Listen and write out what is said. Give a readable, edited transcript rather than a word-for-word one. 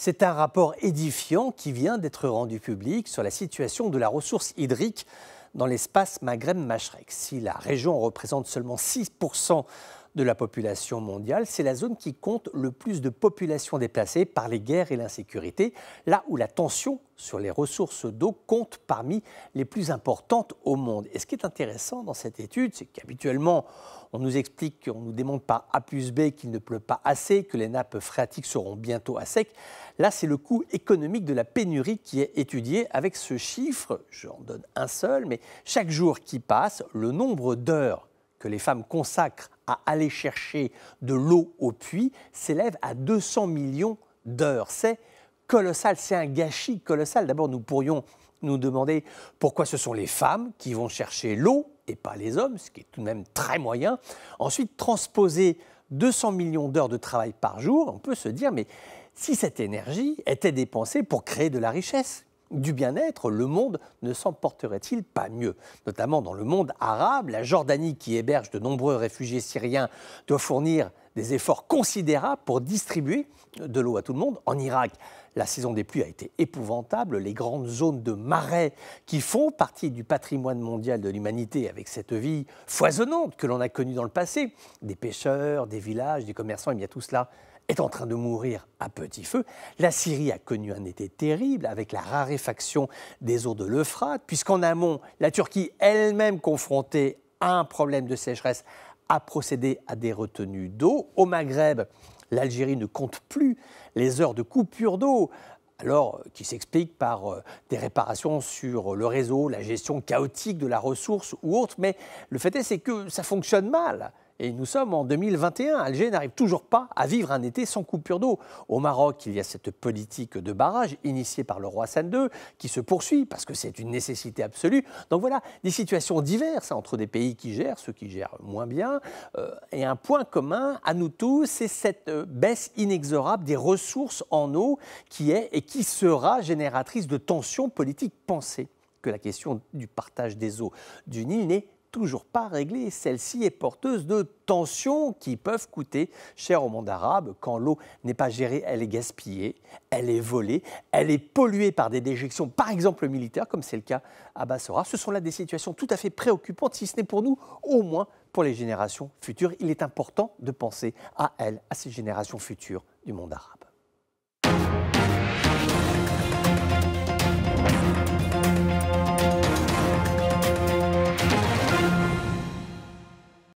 C'est un rapport édifiant qui vient d'être rendu public sur la situation de la ressource hydrique dans l'espace Maghreb-Mashrek. Si la région représente seulement 6% de la population mondiale, c'est la zone qui compte le plus de populations déplacées par les guerres et l'insécurité, là où la tension sur les ressources d'eau compte parmi les plus importantes au monde. Et ce qui est intéressant dans cette étude, c'est qu'habituellement, on nous explique, on nous démontre par A plus B qu'il ne pleut pas assez, que les nappes phréatiques seront bientôt à sec. Là, c'est le coût économique de la pénurie qui est étudié avec ce chiffre. J'en donne un seul, mais chaque jour qui passe, le nombre d'heures que les femmes consacrent à aller chercher de l'eau au puits s'élève à 200 millions d'heures. C'est colossal, c'est un gâchis colossal. D'abord, nous pourrions nous demander pourquoi ce sont les femmes qui vont chercher l'eau et pas les hommes, ce qui est tout de même très moyen. Ensuite, transposer 200 millions d'heures de travail par jour, on peut se dire, mais si cette énergie était dépensée pour créer de la richesse, du bien-être, le monde ne s'en porterait-il pas mieux? Notamment dans le monde arabe, la Jordanie, qui héberge de nombreux réfugiés syriens, doit fournir des efforts considérables pour distribuer de l'eau à tout le monde. En Irak, la saison des pluies a été épouvantable. Les grandes zones de marais qui font partie du patrimoine mondial de l'humanité, avec cette vie foisonnante que l'on a connue dans le passé, des pêcheurs, des villages, des commerçants, et bien tout cela est en train de mourir à petit feu. La Syrie a connu un été terrible avec la raréfaction des eaux de l'Euphrate, puisqu'en amont, la Turquie elle-même confrontée à un problème de sécheresse a procédé à des retenues d'eau. Au Maghreb, l'Algérie ne compte plus les heures de coupure d'eau, alors qui s'explique par des réparations sur le réseau, la gestion chaotique de la ressource ou autre, mais le fait est c'est que ça fonctionne mal. Et nous sommes en 2021. Alger n'arrive toujours pas à vivre un été sans coupure d'eau. Au Maroc, il y a cette politique de barrage initiée par le roi Hassan II qui se poursuit parce que c'est une nécessité absolue. Donc voilà, des situations diverses entre des pays qui gèrent, ceux qui gèrent moins bien. Et un point commun à nous tous, c'est cette baisse inexorable des ressources en eau qui est et qui sera génératrice de tensions politiques. Pensez que la question du partage des eaux du Nil n'est toujours pas réglée. Celle-ci est porteuse de tensions qui peuvent coûter cher au monde arabe. Quand l'eau n'est pas gérée, elle est gaspillée, elle est volée, elle est polluée par des déjections, par exemple militaires, comme c'est le cas à Bassora. Ce sont là des situations tout à fait préoccupantes, si ce n'est pour nous, au moins pour les générations futures. Il est important de penser à elles, à ces générations futures du monde arabe.